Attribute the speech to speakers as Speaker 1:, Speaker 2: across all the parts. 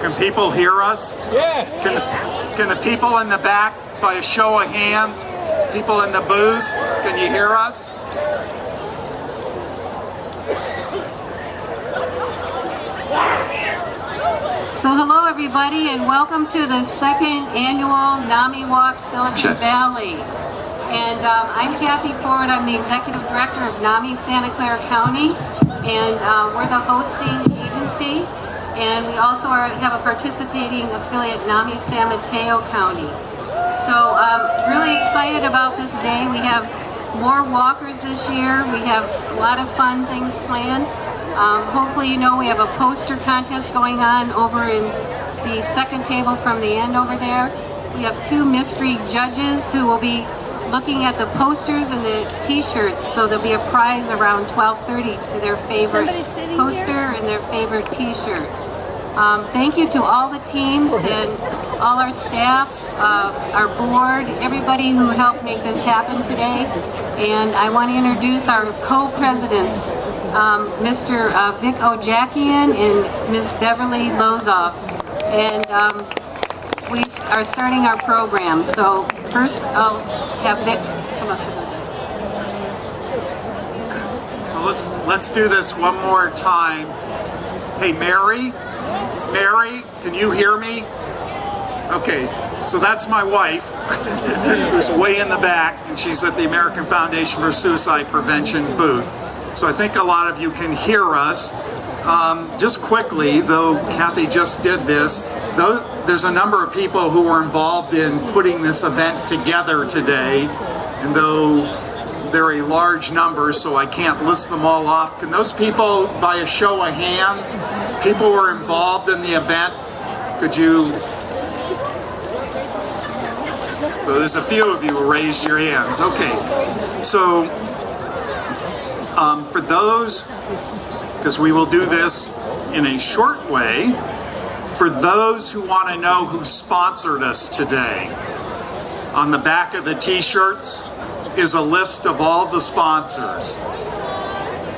Speaker 1: Can people hear us?
Speaker 2: Yes.
Speaker 1: Can the people in the back, by a show of hands, people in the booths, can you hear us?
Speaker 3: So hello everybody and welcome to the second annual NAMIWalks Silicon Valley. And I'm Kathy Ford, I'm the Executive Director of NAMI Santa Clara County, and we're the hosting agency, and we also have a participating affiliate, NAMI San Mateo County. So really excited about this day. We have more walkers this year, we have a lot of fun things planned. Hopefully you know we have a poster contest going on over in the second table from the end over there. We have two mystery judges who will be looking at the posters and the t-shirts, so there'll be a prize around 12:30 to their favorite poster and their favorite t-shirt. Thank you to all the teams and all our staff, our board, everybody who helped make this happen today. And I want to introduce our co-presidents, Mr. Vic Ojakian and Ms. Beverly Lozoff. And we are starting our program. So first I'll have Vic come up.
Speaker 1: So let's do this one more time. Hey, Mary, can you hear me? Okay, so that's my wife, who's way in the back, and she's at the American Foundation for Suicide Prevention booth. So I think a lot of you can hear us. Just quickly, though Kathy just did this, there's a number of people who were involved in putting this event together today, and though they're a large number, so I can't list them all off. Can those people, by a show of hands, people who were involved in the event, could you? So there's a few of you who raised your hands. Okay, so for those, because we will do this in a short way, for those who want to know who sponsored us today, on the back of the t-shirts is a list of all the sponsors,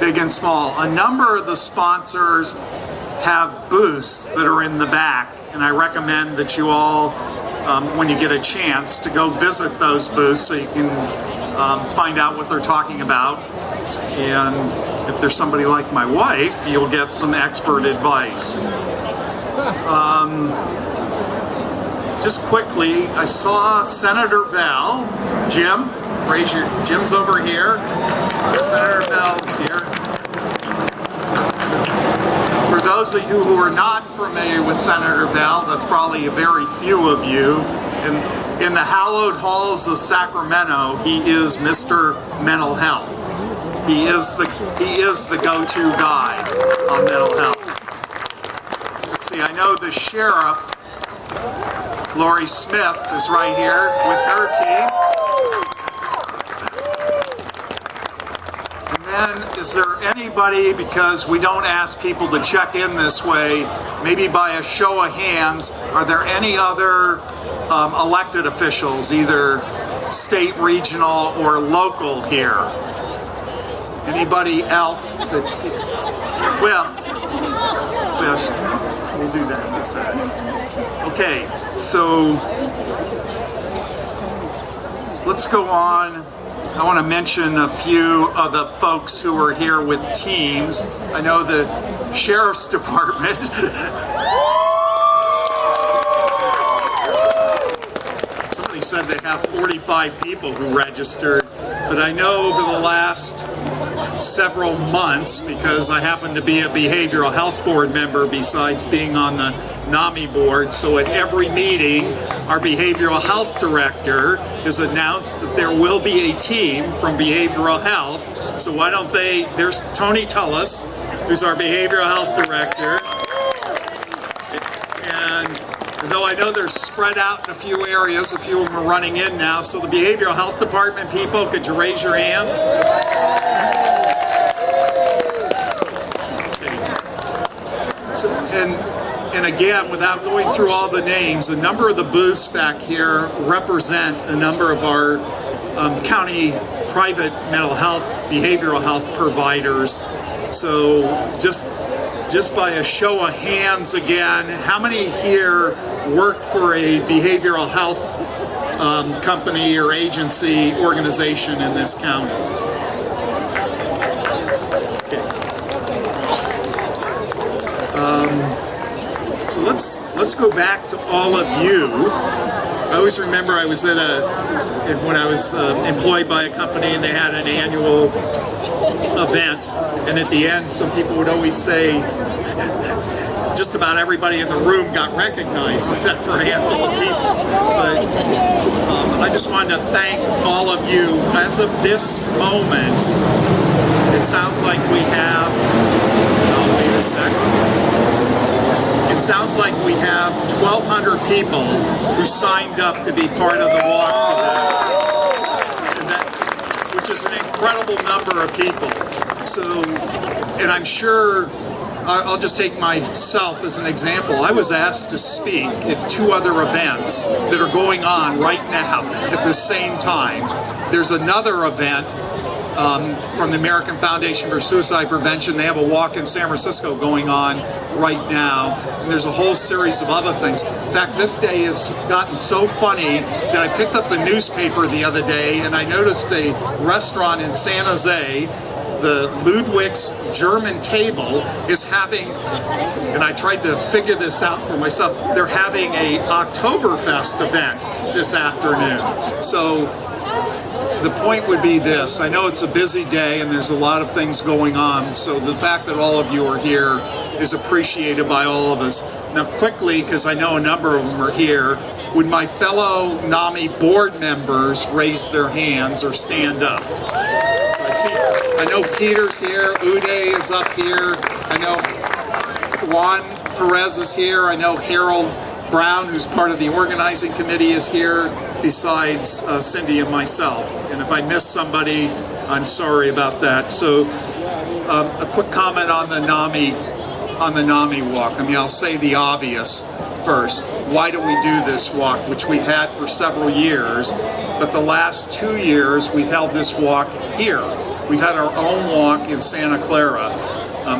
Speaker 1: big and small. A number of the sponsors have booths that are in the back, and I recommend that you all, when you get a chance, to go visit those booths so you can find out what they're talking about. And if there's somebody like my wife, you'll get some expert advice. Just quickly, I saw Senator Val. Jim, Jim's over here. Senator Val's here. For those of you who are not familiar with Senator Val, that's probably a very few of you. In the hallowed halls of Sacramento, he is Mr. Mental Health. He is the go-to guy on mental health. Let's see, I know the sheriff, Lori Smith, is right here with her team. And then, is there anybody, because we don't ask people to check in this way, maybe by a show of hands, are there any other elected officials, either state, regional, or local here? Anybody else that's here? Well, we'll do that in a second. Okay, so let's go on. I want to mention a few of the folks who are here with teams. I know the Sheriff's Department. Somebody said they have 45 people who registered, but I know over the last several months, because I happen to be a behavioral health board member besides being on the NAMI board, so at every meeting our behavioral health director has announced that there will be a team from behavioral health. So why don't there's Tony Tullis, who's our behavioral health director, and though I know they're spread out in a few areas, a few of them are running in now, so the behavioral health department people, could you raise your hands? So, and again, without going through all the names, a number of the booths back here represent a number of our county private mental health, behavioral health providers. So just just by a show of hands again, how many here work for a behavioral health company or agency, organization in this county? Okay. So let's go back to all of you. I always remember I was at when I was employed by a company and they had an annual event, and at the end some people would always say just about everybody in the room got recognized except for a handful of people. But I just wanted to thank all of you. As of this moment, it sounds like we have, wait a second. It sounds like we have 1,200 people who signed up to be part of the walk today, which is an incredible number of people. So, and I'm sure, I'll just take myself as an example. I was asked to speak at 2 other events that are going on right now at the same time. There's another event from the American Foundation for Suicide Prevention. They have a walk in San Francisco going on right now, and there's a whole series of other things. In fact, this day has gotten so funny that I picked up the newspaper the other day and I noticed a restaurant in San Jose, the Ludwig's German Table, is having, and I tried to figure this out for myself, they're having a Oktoberfest event this afternoon. So the point would be this: I know it's a busy day and there's a lot of things going on, so the fact that all of you are here is appreciated by all of us. Now quickly, because I know a number of them are here, would my fellow NAMI board members raise their hands or stand up? So I know Peter's here, Uday is up here, I know Juan Perez is here, I know Harold Brown, who's part of the organizing committee, is here, besides Cindy and myself. And if I missed somebody, I'm sorry about that. So a quick comment on the NAMI walk. I mean, I'll say the obvious first. Why do we do this walk, which we've had for several years, but the last 2 years we've held this walk here. We've had our own walk in Santa Clara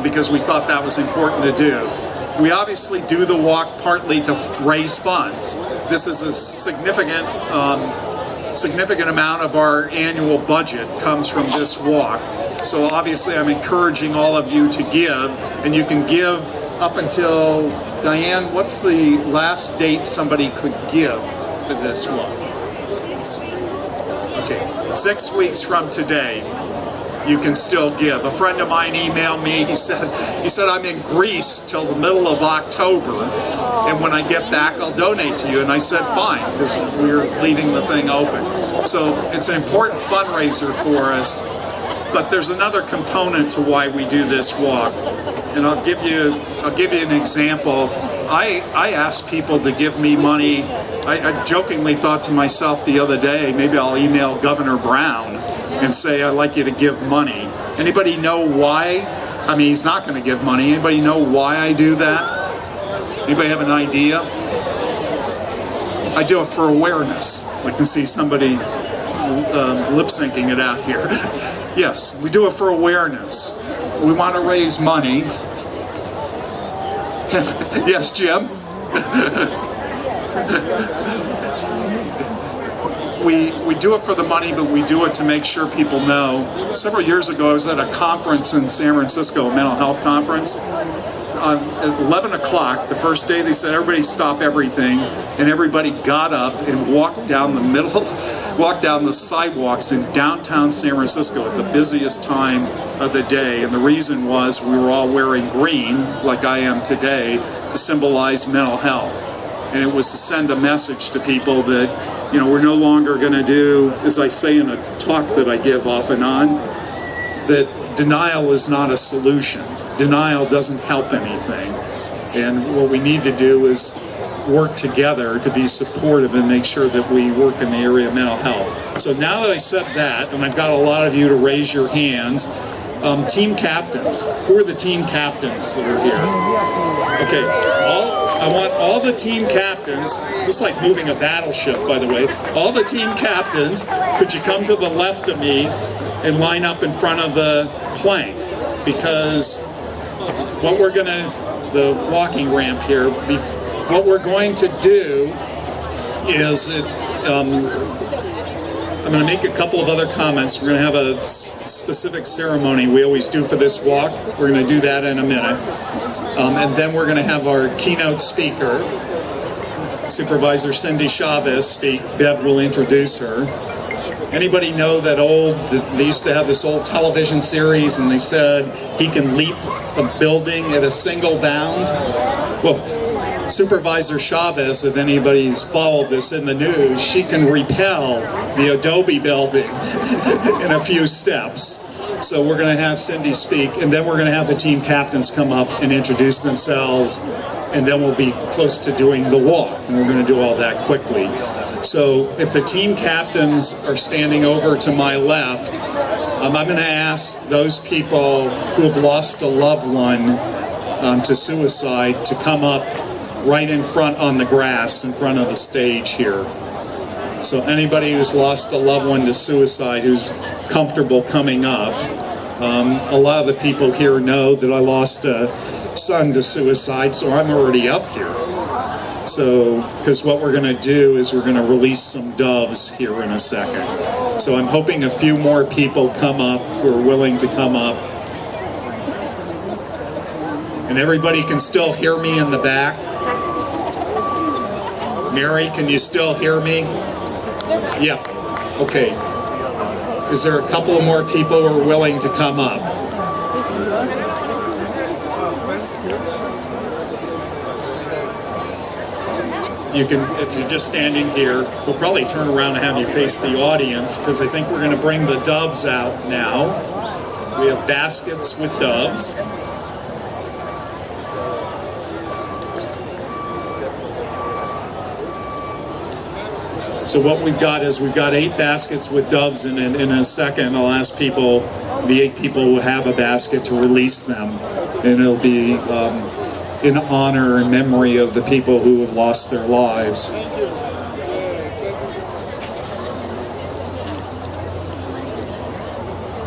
Speaker 1: because we thought that was important to do. We obviously do the walk partly to raise funds. This is a significant amount of our annual budget comes from this walk. So obviously I'm encouraging all of you to give, and you can give up until, Diane, what's the last date somebody could give to this walk? Okay, 6 weeks from today. You can still give. A friend of mine emailed me, he said I'm in Greece till the middle of October, and when I get back I'll donate to you. And I said fine, because we're leaving the thing open. So it's an important fundraiser for us, but there's another component to why we do this walk. And I'll give you an example. I asked people to give me money. I jokingly thought to myself the other day, maybe I'll email Governor Brown and say, I'd like you to give money. Anybody know why? I mean, he's not going to give money. Anybody know why I do that? Anybody have an idea? I do it for awareness. I can see somebody lip syncing it out here. Yes, we do it for awareness. We want to raise money. Yes, Jim? We do it for the money, but we do it to make sure people know. Several years ago, I was at a conference in San Francisco, a mental health conference. At 11 o'clock, the first day, they said, everybody stop everything, and everybody got up and walked down the sidewalks in downtown San Francisco at the busiest time of the day. And the reason was we were all wearing green, like I am today, to symbolize mental health. And it was to send a message to people that, you know, we're no longer going to do, as I say in a talk that I give off and on, that denial is not a solution. Denial doesn't help anything. And what we need to do is work together to be supportive and make sure that we work in the area of mental health. So now that I said that, and I've got a lot of you to raise your hands, team captains. Who are the team captains that are here? Okay, I want all the team captains, it's like moving a battleship, by the way, all the team captains, could you come to the left of me and line up in front of the plank? Because what we're gonna, the walking ramp here, what we're going to do is, I'm going to make a couple of other comments. We're going to have a specific ceremony we always do for this walk. We're going to do that in a minute. And then we're going to have our keynote speaker, Supervisor Cindy Chavez, speak. Bev will introduce her. Anybody know that they used to have this old television series and they said he can leap a building at a single bound? Well, Supervisor Chavez, if anybody's followed this in the news, she can repel the Adobe building in a few steps. So we're going to have Cindy speak, and then we're going to have the team captains come up and introduce themselves, and then we'll be close to doing the walk, and we're going to do all that quickly. So if the team captains are standing over to my left, I'm going to ask those people who have lost a loved one to suicide to come up right in front on the grass in front of the stage here. So anybody who's lost a loved one to suicide who's comfortable coming up. A lot of the people here know that I lost a son to suicide, so I'm already up here. So, because what we're going to do is we're going to release some doves here in a second. So I'm hoping a few more people come up who are willing to come up. And everybody can still hear me in the back. Mary, can you still hear me? Yeah, okay. Is there a couple of more people who are willing to come up? You can, if you're just standing here, we'll probably turn around and have you face the audience because I think we're going to bring the doves out now. We have baskets with doves. So what we've got is we've got 8 baskets with doves in it. In a second, I'll ask people, the 8 people who have a basket, to release them. And it'll be in honor and memory of the people who have lost their lives.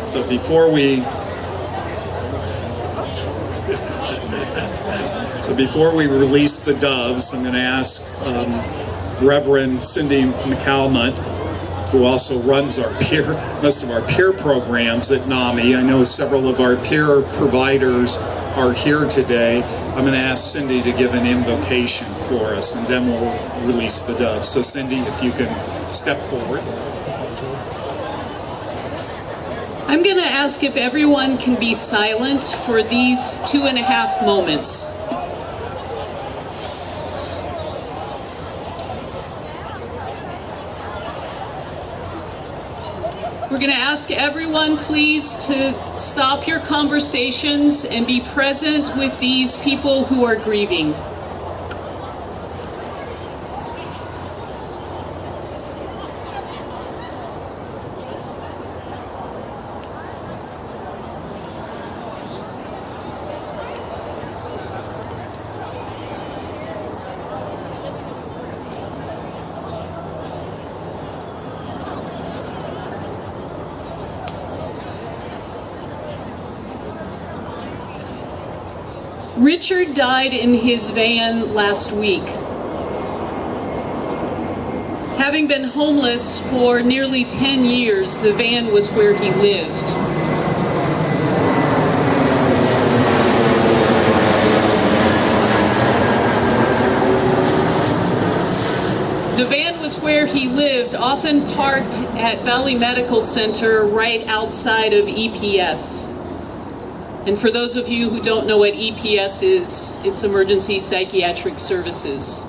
Speaker 1: So before we release the doves, I'm going to ask Reverend Cindy McCalmont, who also runs most of our peer programs at NAMI. I know several of our peer providers are here today. I'm going to ask Cindy to give an invocation for us, and then we'll release the doves. So Cindy, if you can step forward.
Speaker 2: I'm going to ask if everyone can be silent for these 2.5 moments. We're going to ask everyone, please, to stop your conversations and be present with these people who are grieving. Richard died in his van last week. Having been homeless for nearly 10 years, the van was where he lived. The van was where he lived, often parked at Valley Medical Center right outside of EPS. And for those of you who don't know what EPS is, it's Emergency Psychiatric Services.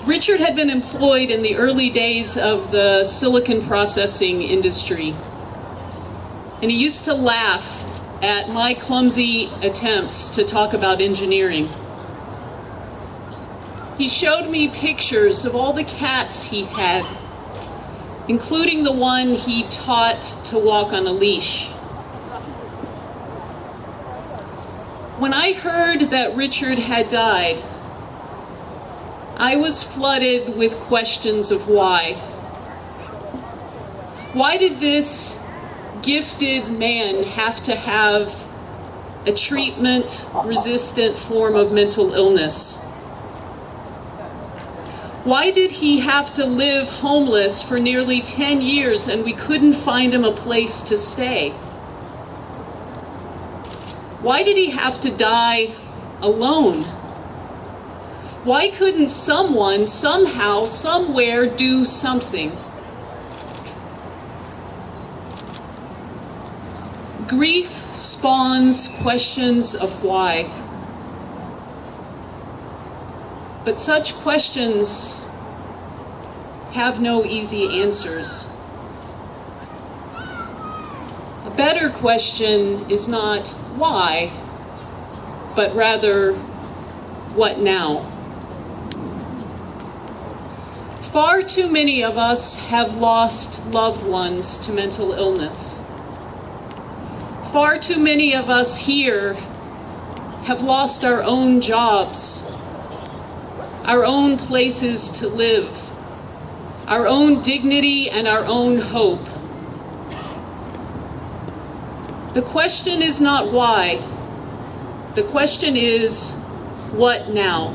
Speaker 2: Richard had been employed in the early days of the silicon processing industry. And he used to laugh at my clumsy attempts to talk about engineering. He showed me pictures of all the cats he had, including the one he taught to walk on a leash. When I heard that Richard had died, I was flooded with questions of why. Why did this gifted man have to have a treatment-resistant form of mental illness? Why did he have to live homeless for nearly 10 years and we couldn't find him a place to stay? Why did he have to die alone? Why couldn't someone, somehow, somewhere do something? Grief spawns questions of why. But such questions have no easy answers. A better question is not why, but rather, what now? Far too many of us have lost loved ones to mental illness. Far too many of us here have lost our own jobs, our own places to live, our own dignity and our own hope. The question is not why. The question is, what now?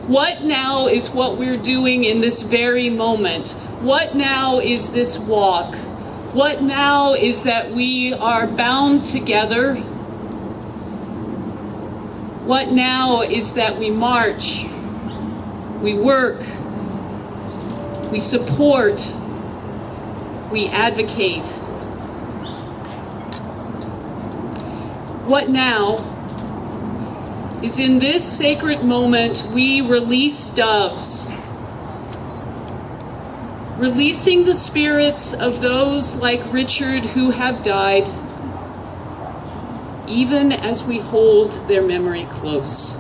Speaker 2: What now is what we're doing in this very moment? What now is this walk? What now is that we are bound together? What now is that we march, we work, we support, we advocate? What now is in this sacred moment we release doves, releasing the spirits of those like Richard who have died, even as we hold their memory close.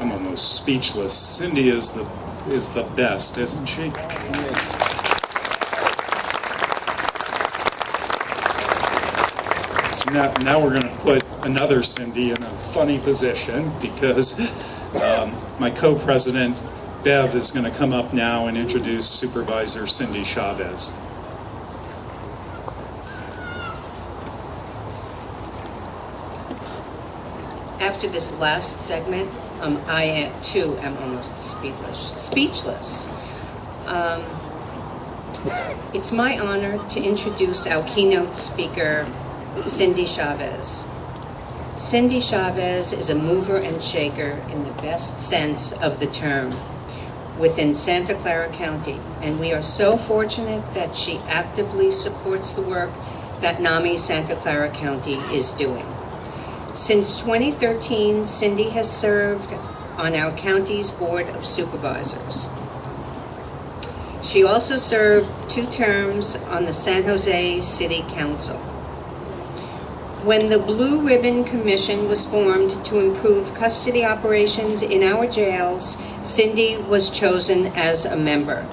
Speaker 1: I'm almost speechless. Cindy is the best, isn't she? So now we're going to put another Cindy in a funny position because my co-president Bev is going to come up now and introduce Supervisor Cindy Chavez.
Speaker 4: After this last segment, I too am almost speechless. It's my honor to introduce our keynote speaker, Cindy Chavez. Cindy Chavez is a mover and shaker in the best sense of the term within Santa Clara County, and we are so fortunate that she actively supports the work that NAMI Santa Clara County is doing. Since 2013, Cindy has served on our county's Board of Supervisors. She also served 2 terms on the San Jose City Council. When the Blue Ribbon Commission was formed to improve custody operations in our jails, Cindy was chosen as a member.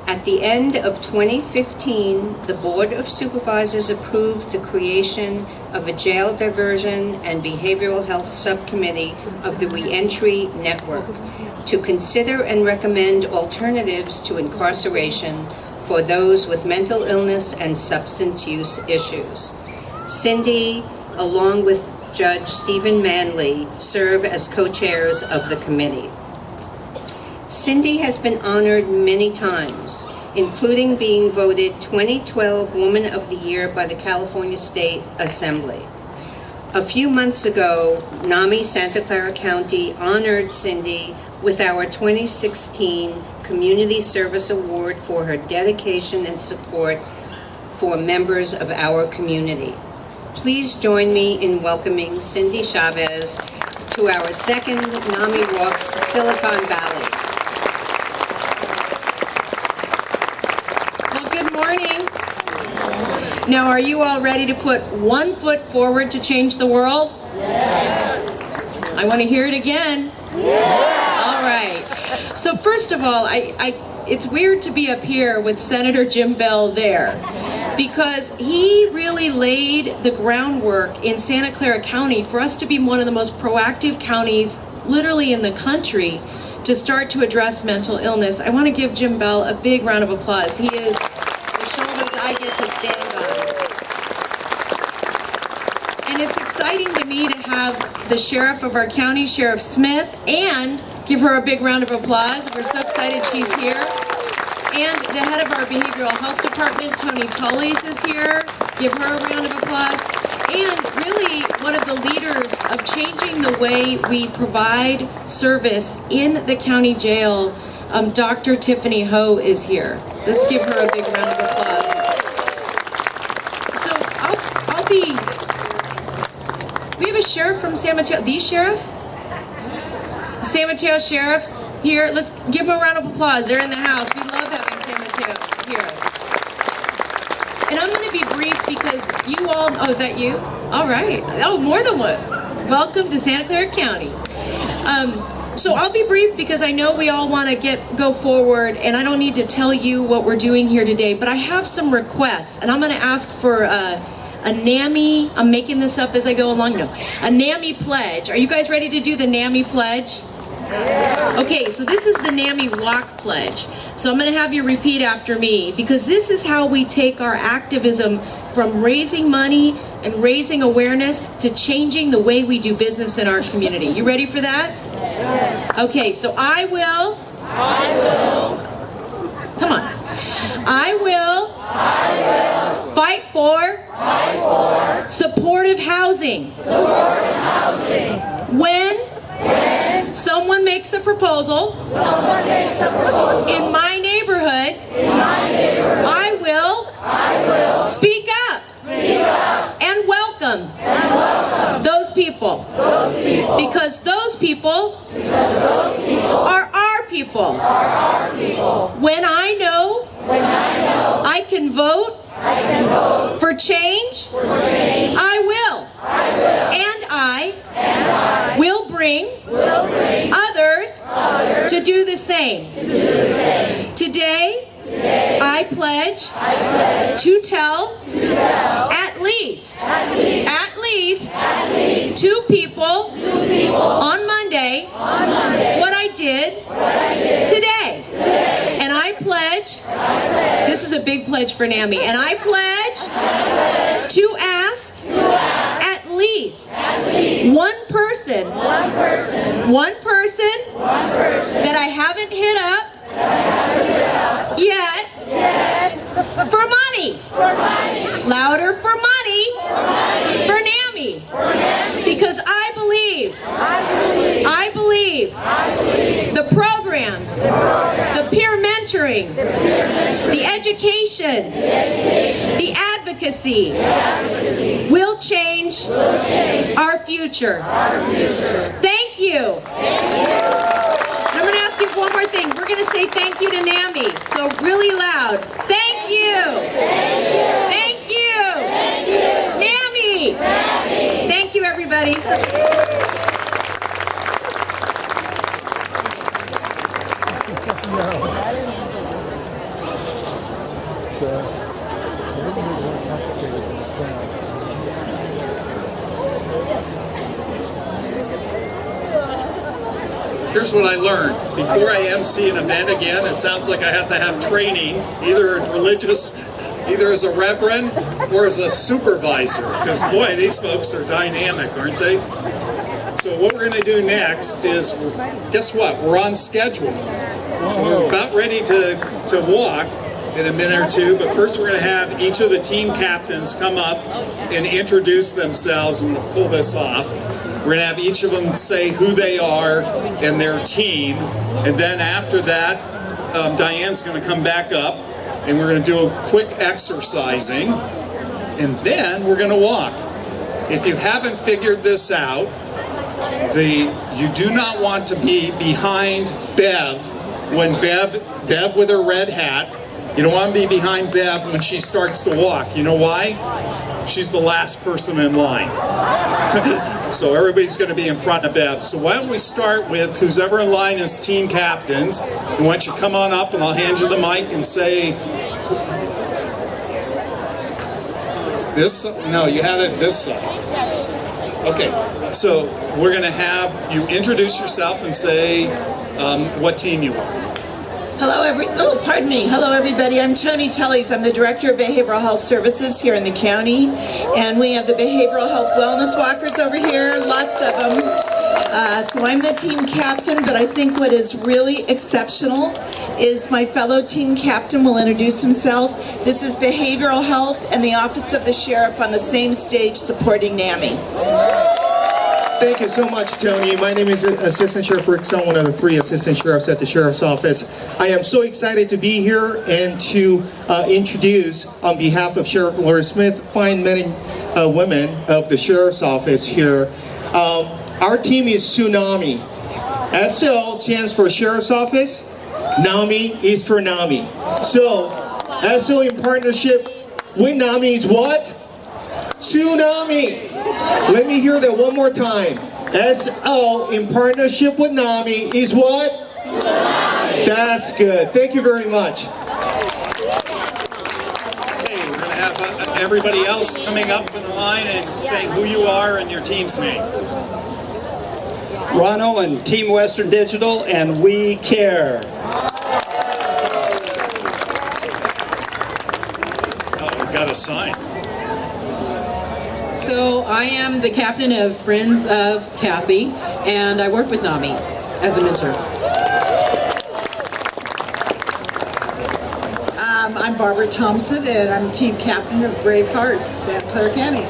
Speaker 4: At the end of 2015, the Board of Supervisors approved the creation of a jail diversion and behavioral health subcommittee of the Reentry Network to consider and recommend alternatives to incarceration for those with mental illness and substance use issues. Cindy, along with Judge Stephen Manley, serve as co-chairs of the committee. Cindy has been honored many times, including being voted 2012 Woman of the Year by the California State Assembly. A few months ago, NAMI Santa Clara County honored Cindy with our 2016 Community Service Award for her dedication and support for members of our community. Please join me in welcoming Cindy Chavez to our second NAMIWalks, Silicon Valley.
Speaker 5: Well, good morning. Now, are you all ready to put one foot forward to change the world? Yes. I want to hear it again. Yes. All right. So first of all, it's weird to be up here with Senator Jim Bell there, because he really laid the groundwork in Santa Clara County for us to be one of the most proactive counties literally in the country to start to address mental illness. I want to give Jim Bell a big round of applause. He is the shoulders I get to stand on. And it's exciting to me to have the sheriff of our county, Sheriff Smith, and give her a big round of applause. We're so excited she's here. And the head of our behavioral health department, Tony Tullies, is here. Give her a round of applause. And really one of the leaders of changing the way we provide service in the county jail, Dr. Tiffany Ho is here. Let's give her a big round of applause. So we have a sheriff from San Mateo. The sheriff? San Mateo Sheriff's here. Let's give them a round of applause. They're in the house. We love having San Mateo here. And I'm going to be brief because you all, oh, is that you? All right. Oh, more than one. Welcome to Santa Clara County. So I'll be brief because I know we all want to go forward, and I don't need to tell you what we're doing here today, but I have some requests, and I'm going to ask for a NAMI, I'm making this up as I go along, no, a NAMI pledge. Are you guys ready to do the NAMI pledge? Okay, so this is the NAMI walk pledge. So I'm going to have you repeat after me, because this is how we take our activism from raising money and raising awareness to changing the way we do business in our community. You ready for that? Yes. Okay, so I will. Come on. I will fight for supportive housing. When someone makes a proposal in my neighborhood, I will speak up and welcome those people, because those people are our people. When I know I can vote for change, I will. And I will bring others to do the same. Today, I pledge to tell at least two people on Monday what I did today. And I pledge, this is a big pledge for NAMI, and I pledge to ask at least one person that I haven't hit up yet for money. Louder, for money. For NAMI. Because I believe the programs, the peer mentoring, the education, the advocacy will change our future. Thank you. And I'm going to ask you one more thing. We're going to say thank you to NAMI. So really loud. Thank you. Thank you. NAMI. Thank you, everybody.
Speaker 1: Here's what I learned. Before I MC an event again, it sounds like I have to have training, either as a reverend or as a supervisor, because boy, these folks are dynamic, aren't they? So what we're going to do next is, guess what? We're on schedule. So we're about ready to walk in a minute or two, but first we're going to have each of the team captains come up and introduce themselves, and we'll pull this off. We're going to have each of them say who they are and their team, and then after that, Diane's going to come back up, and we're going to do a quick exercising, and then we're going to walk. If you haven't figured this out, You do not want to be behind Bev when Bev with her red hat. You don't want to be behind Bev when she starts to walk. You know why? She's the last person in line. So everybody's going to be in front of Bev. So why don't we start with who's ever in line as team captains. And why don't you come on up and I'll hand you the mic and say, this, no, you had it this side. Okay, so we're going to have you introduce yourself and say what team you are.
Speaker 6: Hello everybody. I'm Toni Tellys. I'm the Director of Behavioral Health Services here in the county. And we have the Behavioral Health Wellness Walkers over here, lots of them. So I'm the team captain, but I think what is really exceptional is my fellow team captain will introduce himself. This is Behavioral Health and the Office of the Sheriff on the same stage supporting NAMI.
Speaker 7: Thank you so much, Tony. My name is Assistant Sheriff Rick Stone, one of the 3 Assistant Sheriffs at the Sheriff's Office. I am so excited to be here and to introduce, on behalf of Sheriff Lori Smith, fine men and women of the Sheriff's Office here. Our team is Tsunami. SO stands for Sheriff's Office. NAMI is for NAMI. So, SO in partnership with NAMI is what? Tsunami. Let me hear that one more time. SO in partnership with NAMI is what? Tsunami. That's good. Thank you very much.
Speaker 1: Okay, we're going to have everybody else coming up in the line and saying who you are and your team's name.
Speaker 8: Ronald and Team Western Digital, and we care.
Speaker 1: Oh, we've got a sign.
Speaker 2: So I am the captain of Friends of Kathy, and I work with NAMI as a mentor.
Speaker 9: I'm Barbara Thompson, and I'm team captain of Brave Hearts, Santa Clara County.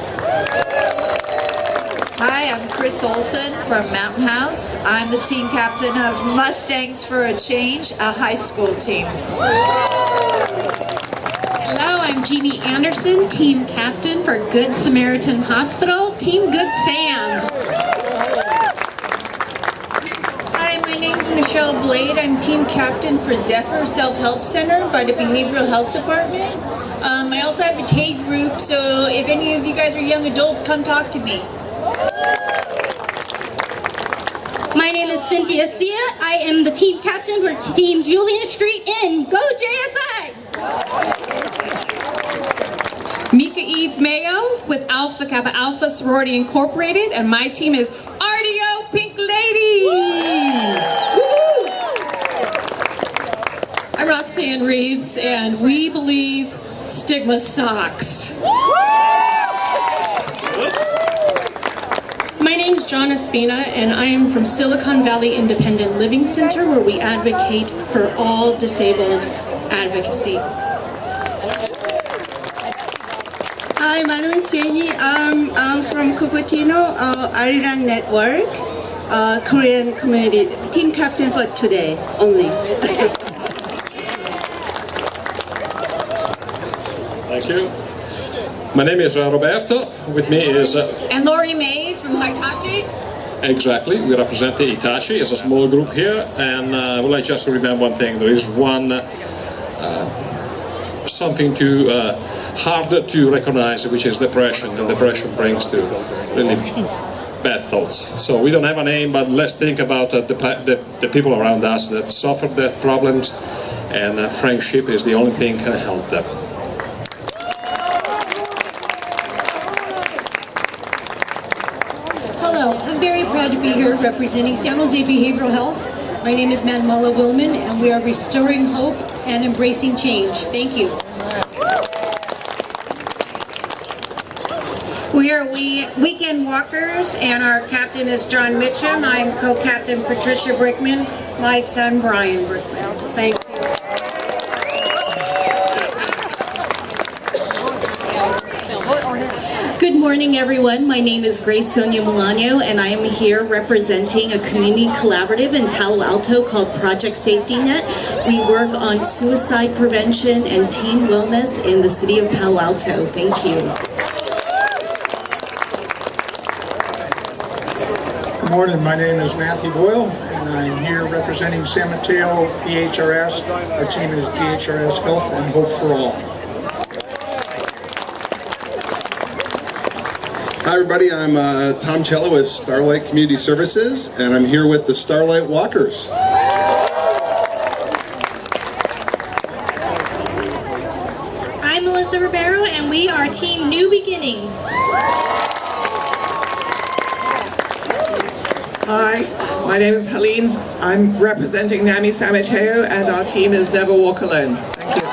Speaker 10: Hi, I'm Chris Olson from Mountain House. I'm the team captain of Mustangs for a Change, a high school team.
Speaker 11: Hello, I'm Gini Anderson, team captain for Good Samaritan Hospital, Team Good Sam.
Speaker 5: Hi, my name's Michelle Blade. I'm team captain for Zephyr Self-Help Center by the Behavioral Health Department. I also have a Cade group, so if any of you guys are young adults, come talk to me.
Speaker 12: My name is Cynthia Sia. I am the team captain for Team Julian Street in Go JSI.
Speaker 13: Mika Eads Mayo with Alpha Kappa Alpha Sorority Incorporated, and my team is RDO Pink Ladies.
Speaker 11: I'm Roxanne Reeves, and we believe stigma sucks.
Speaker 12: My name is Jana Spina, and I am from Silicon Valley Independent Living Center, where we advocate for all disabled advocacy.
Speaker 14: Hi, my name is Jenny. I'm from Cupertino, Arirang Network, Korean community, team captain for today only.
Speaker 15: Thank you. My name is Roberto. With me is...
Speaker 13: And Lori Mays from Hitachi.
Speaker 15: Exactly. We represent the Hitachi as a small group here. And I would like just to remember one thing. There is one... something harder to recognize, which is depression. And depression brings to really bad thoughts. So we don't have a name, but let's think about the people around us that suffer their problems. And friendship is the only thing that can help them.
Speaker 16: Hello, I'm very proud to be here representing San Jose Behavioral Health. My name is Manuela Willman, and we are restoring hope and embracing change. Thank you.
Speaker 4: We are weekend walkers, and our captain is John Mitchem. I'm co-captain Patricia Brickman, my son Brian Brickman. Thank you.
Speaker 12: Good morning, everyone. My name is Grace Sonia Milano, and I am here representing a community collaborative in Palo Alto called Project Safety Net. We work on suicide prevention and teen wellness in the city of Palo Alto. Thank you.
Speaker 17: morning. My name is Matthew Boyle, and I'm here representing San Mateo BHRS. Our team is BHRS Health and Hope for All.
Speaker 18: Hi everybody, I'm Tom Cello with Starlight Community Services, and I'm here with the Starlight Walkers.
Speaker 11: I'm Melissa Ribeiro, and we are Team New Beginnings.
Speaker 19: Hi, my name is Helene. I'm representing NAMI San Mateo, and our team is Never Walk Alone. Thank you.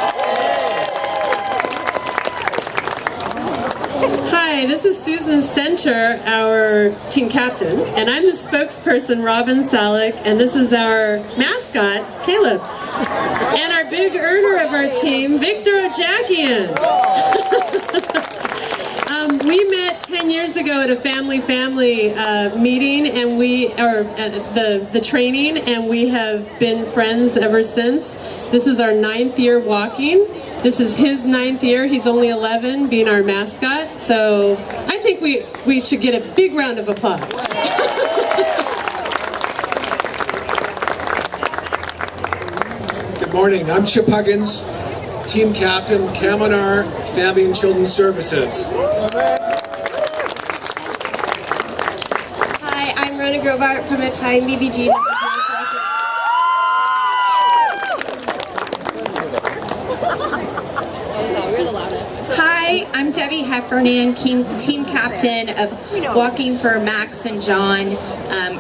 Speaker 20: Hi, this is Susan Center, our team captain, and I'm the spokesperson, Robin Salick, and this is our mascot, Caleb. And our big earner of our team, Victor Ojakian. We met 10 years ago at a family meeting, and the training, and we have been friends ever since. This is our 9th year walking. This is his 9th year. He's only 11, being our mascot. So I think we should get a big round of applause.
Speaker 21: Good morning. I'm Chip Huggins, team captain, Caminar Family and Children's Services.
Speaker 22: Hi, I'm Rona Grobart from Italian BBG.
Speaker 23: Hi, I'm Debbie Heffernan, team captain of Walking for Max and John.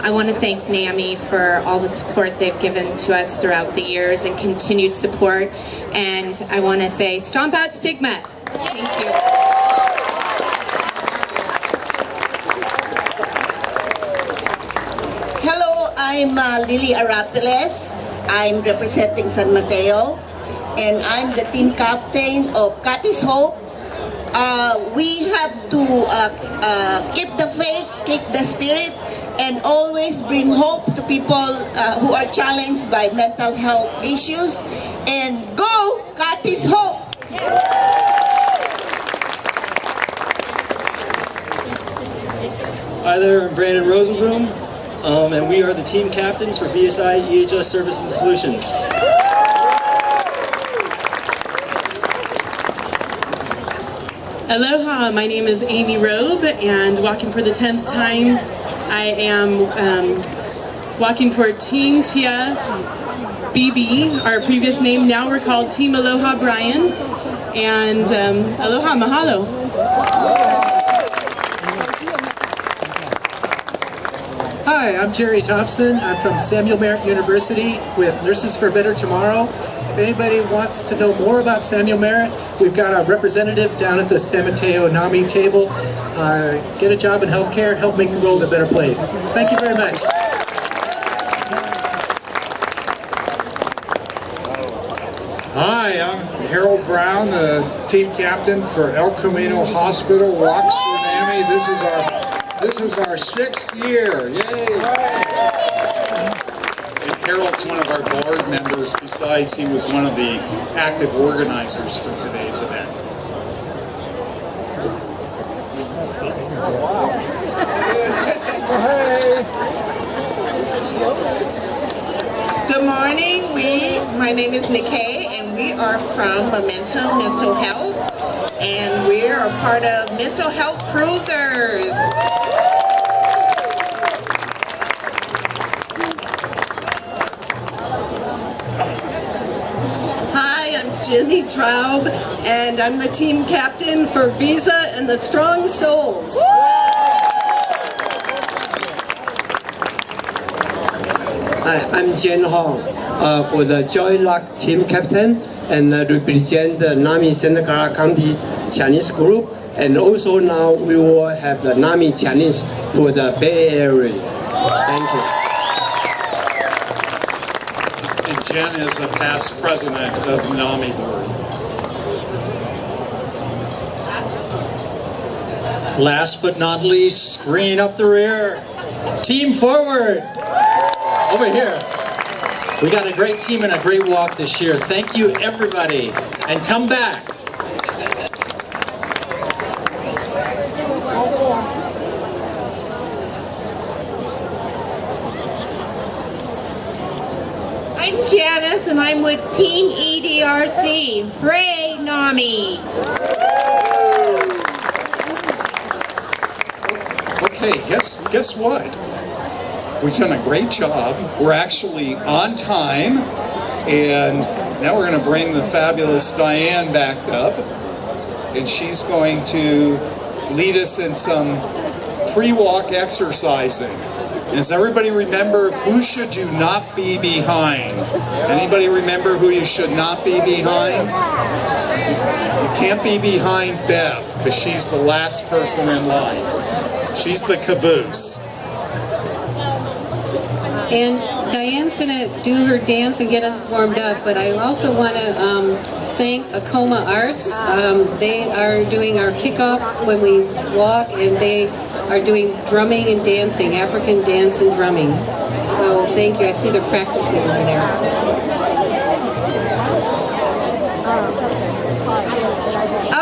Speaker 23: I want to thank NAMI for all the support they've given to us throughout the years and continued support. And I want to say, stomp out stigma. Thank you.
Speaker 24: Hello, I'm Lily Arapiles. I'm representing San Mateo, and I'm the team captain of Cathy's Hope. We have to keep the faith, keep the spirit, and always bring hope to people who are challenged by mental health issues. And go, Cathy's Hope!
Speaker 25: Hi there, I'm Brandon Rosenblum, and we are the team captains for BSI EHS Services and Solutions.
Speaker 20: Aloha, my name is Amy Robe, and walking for the 10th time, I am walking for Team Tia BB, our previous name. Now we're called Team Aloha Brian, and Aloha, mahalo.
Speaker 21: Hi, I'm Jerry Thompson. I'm from Samuel Merritt University with Nurses for a Better Tomorrow. If anybody wants to know more about Samuel Merritt, we've got a representative down at the San Mateo NAMI table. Get a job in healthcare, help make the world a better place. Thank you very much.
Speaker 26: Hi, I'm Harold Brown, the team captain for El Camino Hospital Walks for NAMI. This is our 6th year. Yay!
Speaker 1: And Harold's one of our board members. Besides, he was one of the active organizers for today's event.
Speaker 6: Good morning. My name is Nikkei, and we are from Momentum Mental Health, and we are a part of Mental Health Cruisers.
Speaker 27: Hi, I'm Jenny Traub, and I'm the team captain for Visa and the Strong Souls.
Speaker 28: Hi, I'm Jen Hong for the Joy Luck team captain and represent the NAMI Santa Clara County Chinese group, and also now we will have the NAMI Chinese for the Bay Area. Thank you.
Speaker 1: And Jen is a past president of the NAMI board.
Speaker 29: Last but not least, bringing up the rear, team forward. Over here. We got a great team and a great walk this year. Thank you, everybody. And come back.
Speaker 2: I'm Janice, and I'm with Team EDRC. Hooray, NAMI!
Speaker 1: Okay, guess what? We've done a great job. We're actually on time, and now we're going to bring the fabulous Diane back up, and she's going to lead us in some pre-walk exercising. Does everybody remember who should you not be behind? Anybody remember who you should not be behind? You can't be behind Bev, because she's the last person in line. She's the caboose.
Speaker 20: And Diane's going to do her dance and get us warmed up, but I also want to thank Acoma Arts. They are doing our kickoff when we walk, and they are doing drumming and dancing, African dance and drumming. So thank you. I see they're practicing over there.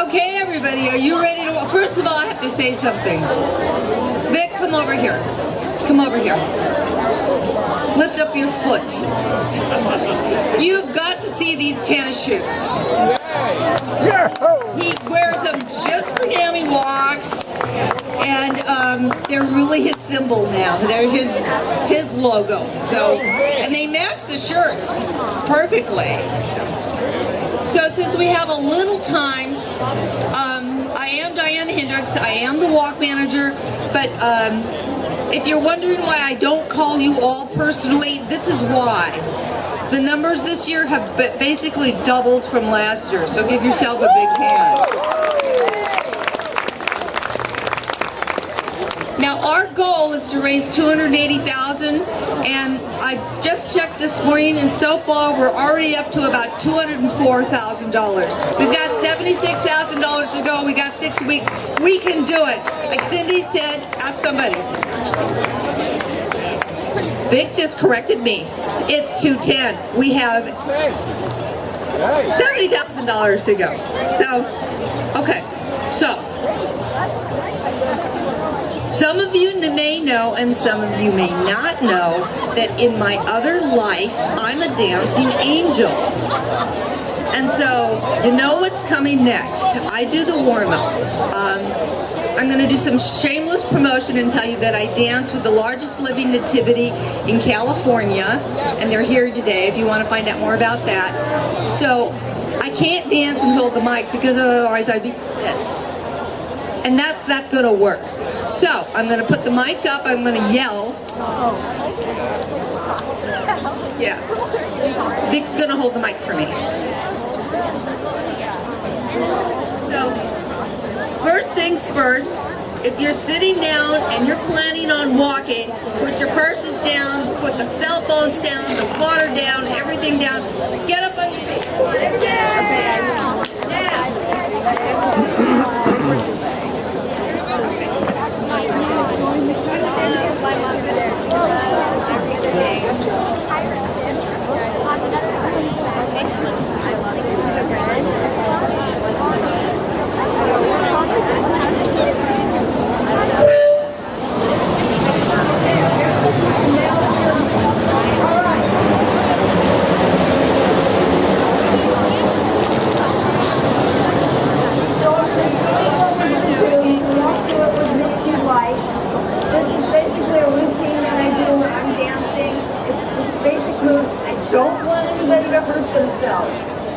Speaker 3: Okay, everybody, are you ready to walk? First of all, I have to say something. Vic, come over here. Come over here. Lift up your foot. You've got to see these tennis shoes. He wears them just for NAMIWalks, and they're really his symbol now. They're his logo. So, and they match the shirts perfectly. So since we have a little time, I am Diane Hendricks. I am the walk manager, but if you're wondering why I don't call you all personally, this is why. The numbers this year have basically doubled from last year, so give yourself a big hand. Now our goal is to raise $280,000, and I just checked this morning, and so far we're already up to about $204,000. We've got $76,000 to go. We got 6 weeks. We can do it. Like Cindy said, ask somebody. Vic just corrected me. It's 210. We have $70,000 to go. So, okay. So, some of you may know, and some of you may not know, that in my other life, I'm a dancing angel. And so, you know what's coming next. I do the warm-up. I'm going to do some shameless promotion and tell you that I dance with the largest living nativity in California, and they're here today if you want to find out more about that. So, I can't dance and hold the mic because otherwise I'd be pissed. And that's not going to work. So, I'm going to put the mic up, I'm going to yell. Yeah. Vic's going to hold the mic for me. So, first things first, if you're sitting down and you're planning on walking, put your purses down, put the cell phones down, the water down, everything down. Get up on your feet.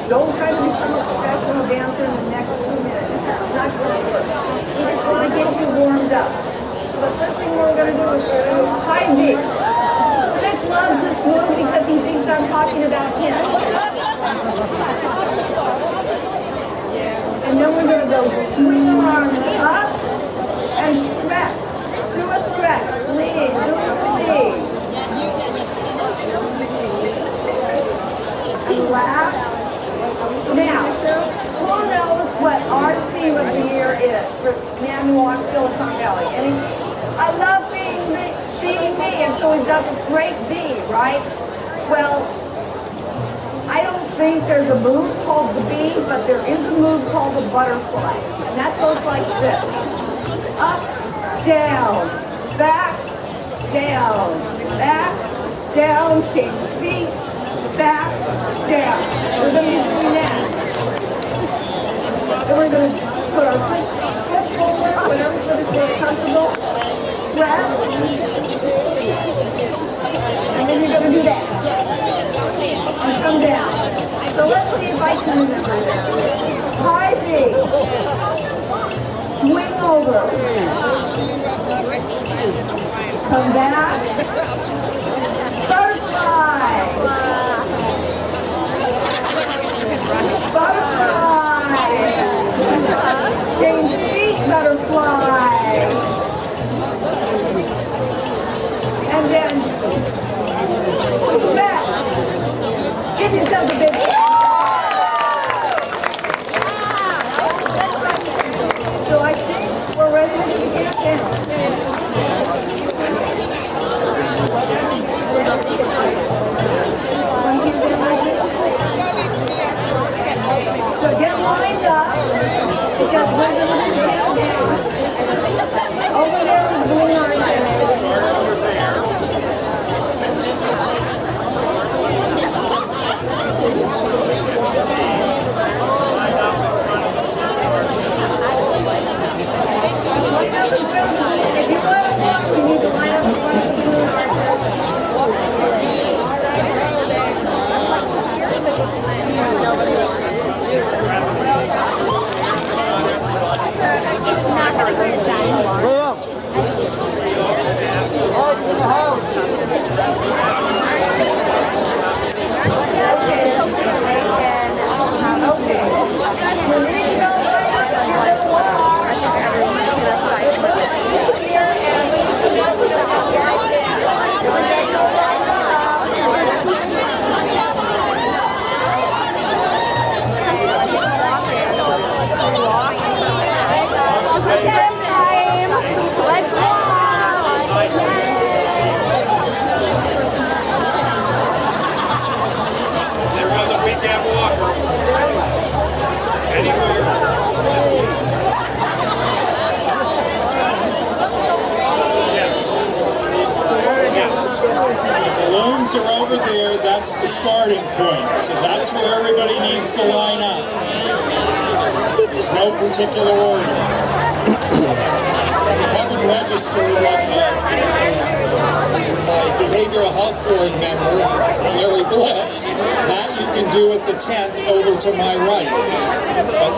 Speaker 5: Don't try to become a professional dancer in the next 2 minutes. It's not going to work. It's going to get you warmed up. So the first thing we're going to do is we're going to do a high beat. Vic loves this move because he thinks I'm talking about him. And then we're going to go swing the arms up and stretch. Do a stretch. Lean. Do a lean. And relax. Now, who knows what our theme of the year is for NAMIWalks Silicon Valley? I love seeing me, and so we've got this great bee, right? Well, I don't think there's a move called the bee, but there is a move called the butterfly, and that goes like this. Up, down, back, down, change feet, back, down. We're going to be doing that. And we're going to put our foot forward, whatever's going to feel comfortable. Rest. And then you're going to do that. And come down. So let's see if I can remember that. High V. Swing over. Come back. Butterfly. Butterfly. Change feet, butterfly. And then back. Give yourself a big So I think we're ready to get down. So get lined up because we're going to get down. Over there is blue line. If you let us walk, we need to line up in front of the blue line.
Speaker 4: Balloons are over there, that's the starting point. So that's where everybody needs to line up. There's no particular order. If you haven't registered like my behavioral health board member, Larry Blitz, that you can do at the tent over to my right. But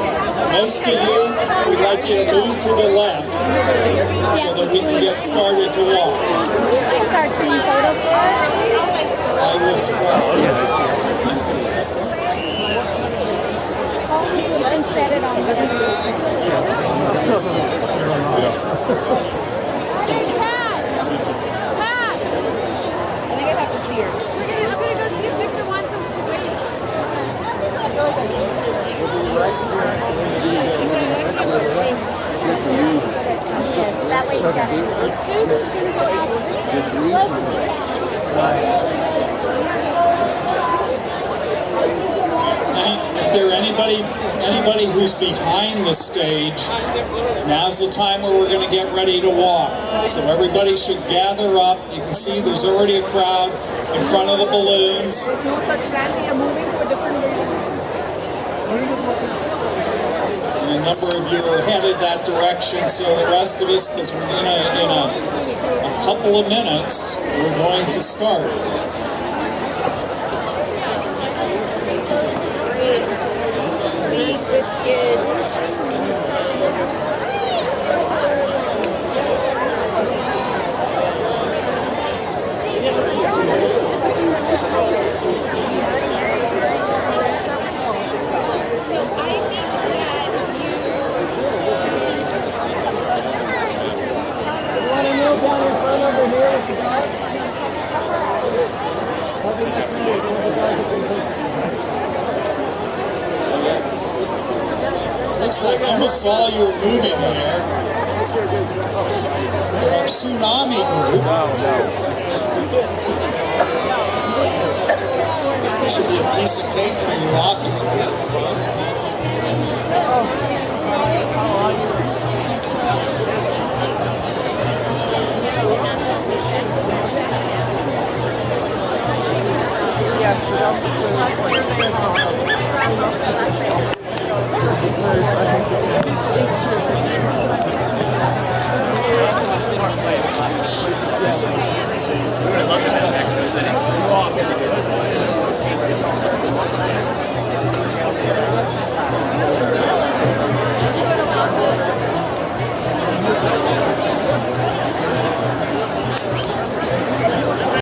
Speaker 4: most of you, we'd like you to move to the left so that we can get started to walk. I will try.
Speaker 7: Set it on the Hey, Pat! Pat! I think I have to see her. I'm gonna go see if Victor wants us to wait. That way you got it. Susan's gonna go
Speaker 4: If there anybody who's behind the stage, now's the time where we're going to get ready to walk. So everybody should gather up. You can see there's already a crowd in front of the balloons.
Speaker 5: There's no such family are moving to a different building.
Speaker 4: And a number of you are headed that direction. So the rest of us, because we're in a couple of minutes, we're going to start.
Speaker 7: Kids.
Speaker 4: Looks like almost all you are moving there. Our Tsunami group. There should be a piece of cake for your officers.
Speaker 5: Yes, Cade.